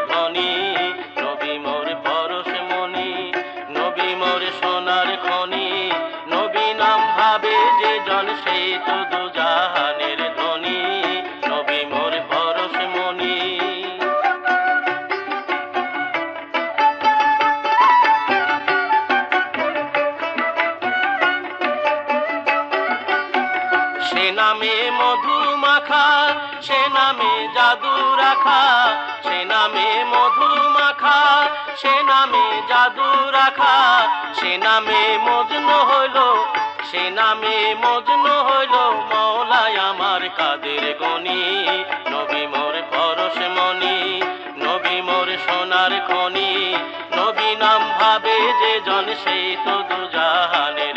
ধ্বনি। নবী মোর পরশমণি, নবী মোর সোনার খনি, নবী নাম ভাবে যে জন সেই তো দুজাহানের ধনী। নবী মোর পরশমণি। সে নামে মধু মাখা, সে নামে জাদু রাখা, সে নামে মধু মাখা, সে নামে জাদু রাখা, সে নামে মজনু হইল, সে নামে মজনু হইল মওলায় আমার কাদের গনি। নবী মোর পরশমণি, নবী মোর সোনার খনি, নবী নাম ভাবে যে জন সেই তো দুজাহানের